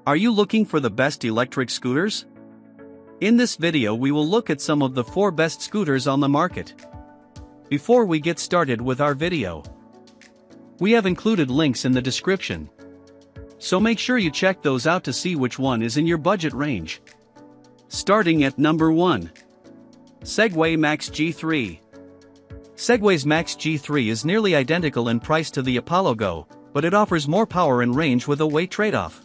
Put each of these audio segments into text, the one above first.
Are you looking for the best electric scooters? In this video we will look at some of the 4 best scooters on the market. Before we get started with our video, we have included links in the description, so make sure you check those out to see which one is in your budget range. Starting at number 1. Segway Max G3. Segway's Max G3 is nearly identical in price to the Apollo Go, but it offers more power and range with a weight trade-off.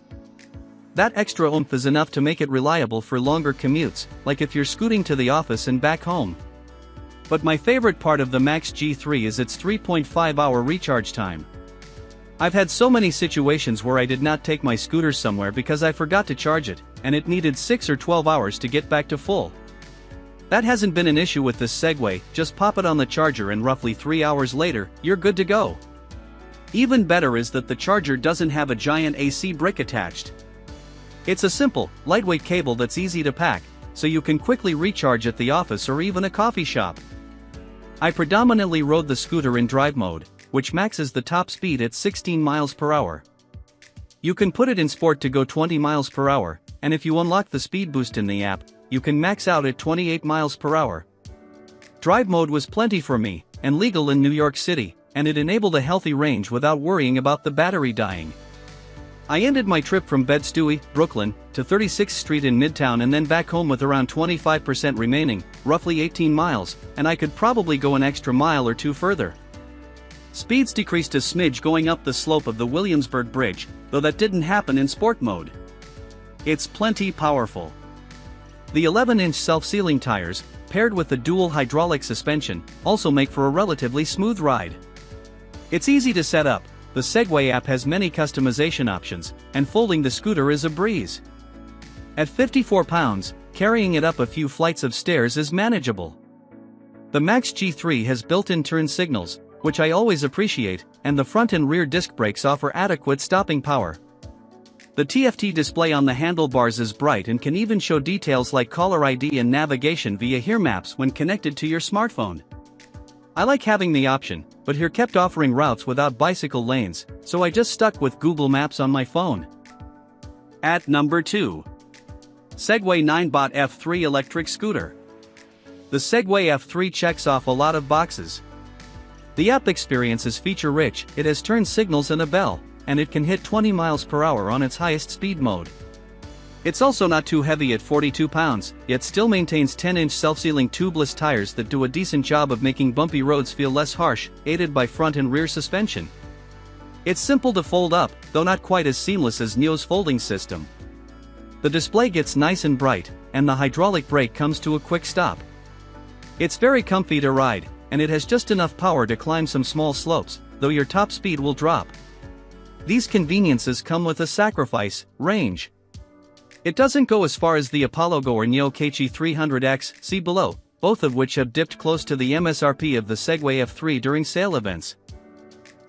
That extra oomph is enough to make it reliable for longer commutes, like if you're scooting to the office and back home. But my favorite part of the Max G3 is its 3.5-hour recharge time. I've had so many situations where I did not take my scooter somewhere because I forgot to charge it, and it needed 6 or 12 hours to get back to full. That hasn't been an issue with this Segway. Just pop it on the charger and roughly 3 hours later, you're good to go. Even better is that the charger doesn't have a giant AC brick attached. It's a simple, lightweight cable that's easy to pack, so you can quickly recharge at the office or even a coffee shop. I predominantly rode the scooter in drive mode, which maxes the top speed at 16 miles per hour. You can put it in sport to go 20 miles per hour, and if you unlock the speed boost in the app, you can max out at 28 miles per hour. Drive mode was plenty for me, and legal in New York City, and it enabled a healthy range without worrying about the battery dying. I ended my trip from Bed-Stuy, Brooklyn, to 36th Street in Midtown and then back home with around 25% remaining, roughly 18 miles, and I could probably go an extra mile or two further. Speeds decreased a smidge going up the slope of the Williamsburg Bridge, though that didn't happen in sport mode. It's plenty powerful. The 11-inch self-sealing tires, paired with the dual hydraulic suspension, also make for a relatively smooth ride. It's easy to set up. The Segway app has many customization options, and folding the scooter is a breeze. At 54 pounds, carrying it up a few flights of stairs is manageable. The Max G3 has built-in turn signals, which I always appreciate, and the front and rear disc brakes offer adequate stopping power. The TFT display on the handlebars is bright and can even show details like caller ID and navigation via Here Maps when connected to your smartphone. I like having the option, but Here kept offering routes without bicycle lanes, so I just stuck with Google Maps on my phone. At number 2. Segway Ninebot F3 Electric Scooter. The Segway F3 checks off a lot of boxes. The app experience is feature-rich. It has turn signals and a bell, and it can hit 20 miles per hour on its highest speed mode. It's also not too heavy at 42 pounds, yet still maintains 10-inch self-sealing tubeless tires that do a decent job of making bumpy roads feel less harsh, aided by front and rear suspension. It's simple to fold up, though not quite as seamless as Niu's folding system. The display gets nice and bright, and the hydraulic brake comes to a quick stop. It's very comfy to ride, and it has just enough power to climb some small slopes, though your top speed will drop. These conveniences come with a sacrifice: range. It doesn't go as far as the Apollo Go or Niu KQi 300X, see below, both of which have dipped close to the MSRP of the Segway F3 during sale events.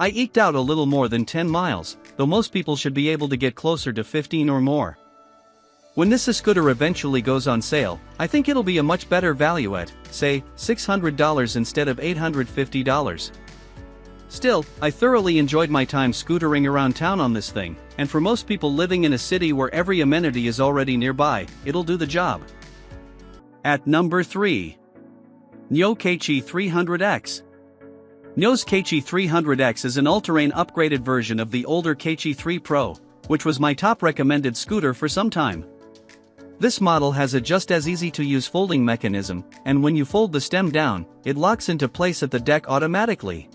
I eked out a little more than 10 miles, though most people should be able to get closer to 15 or more. When this scooter eventually goes on sale, I think it'll be a much better value at, say, $600 instead of $850. Still, I thoroughly enjoyed my time scootering around town on this thing, and for most people living in a city where every amenity is already nearby, it'll do the job. At number 3. Niu KQi 300X. Niu's KQi 300X is an all-terrain upgraded version of the older KQi 3 Pro, which was my top recommended scooter for some time. This model has a just as easy-to-use folding mechanism, and when you fold the stem down, it locks into place at the deck automatically.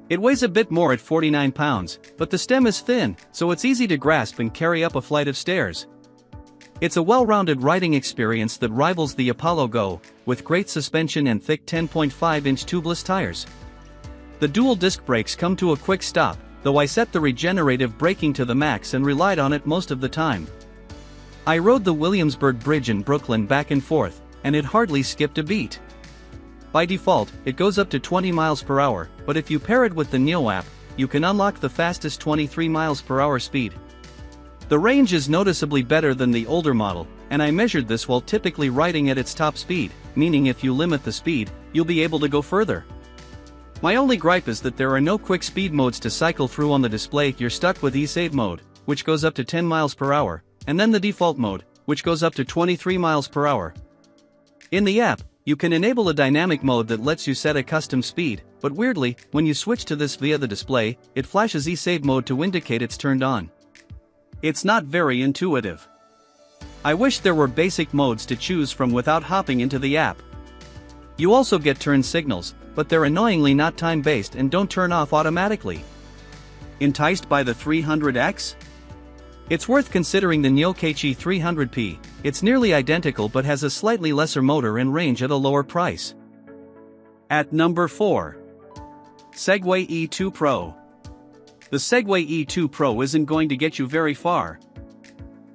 It weighs a bit more at 49 pounds, but the stem is thin, so it's easy to grasp and carry up a flight of stairs. It's a well-rounded riding experience that rivals the Apollo Go, with great suspension and thick 10.5-inch tubeless tires. The dual disc brakes come to a quick stop, though I set the regenerative braking to the max and relied on it most of the time. I rode the Williamsburg Bridge in Brooklyn back and forth, and it hardly skipped a beat. By default, it goes up to 20 miles per hour, but if you pair it with the Niu app, you can unlock the fastest 23 miles per hour speed. The range is noticeably better than the older model, and I measured this while typically riding at its top speed, meaning if you limit the speed, you'll be able to go further. My only gripe is that there are no quick speed modes to cycle through on the display. You're stuck with eSave mode, which goes up to 10 miles per hour, and then the default mode, which goes up to 23 miles per hour. In the app, you can enable a dynamic mode that lets you set a custom speed, but weirdly, when you switch to this via the display, it flashes e-save mode to indicate it's turned on. It's not very intuitive. I wish there were basic modes to choose from without hopping into the app. You also get turn signals, but they're annoyingly not time-based and don't turn off automatically. Enticed by the 300X? It's worth considering the Niu KQi 300p. It's nearly identical but has a slightly lesser motor and range at a lower price. At number 4. Segway E2 Pro. The Segway E2 Pro isn't going to get you very far.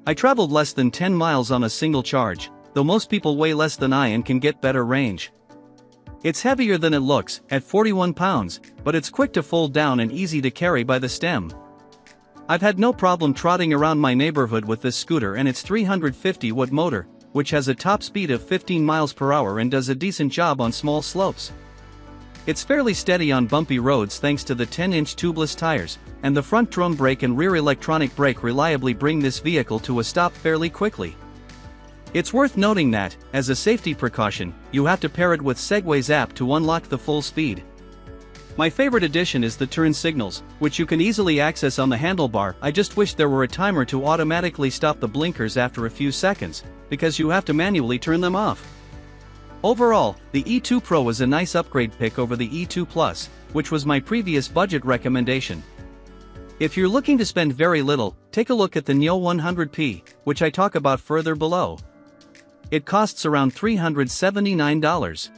I traveled less than 10 miles on a single charge, though most people weigh less than I and can get better range. It's heavier than it looks, at 41 pounds, but it's quick to fold down and easy to carry by the stem. I've had no problem trotting around my neighborhood with this scooter and its 350-watt motor, which has a top speed of 15 miles per hour and does a decent job on small slopes. It's fairly steady on bumpy roads thanks to the 10-inch tubeless tires, and the front drum brake and rear electronic brake reliably bring this vehicle to a stop fairly quickly. It's worth noting that, as a safety precaution, you have to pair it with Segway's app to unlock the full speed. My favorite addition is the turn signals, which you can easily access on the handlebar. I just wish there were a timer to automatically stop the blinkers after a few seconds, because you have to manually turn them off. Overall, the E2 Pro is a nice upgrade pick over the E2 Plus, which was my previous budget recommendation. If you're looking to spend very little, take a look at the Niu 100p, which I talk about further below. It costs around $379.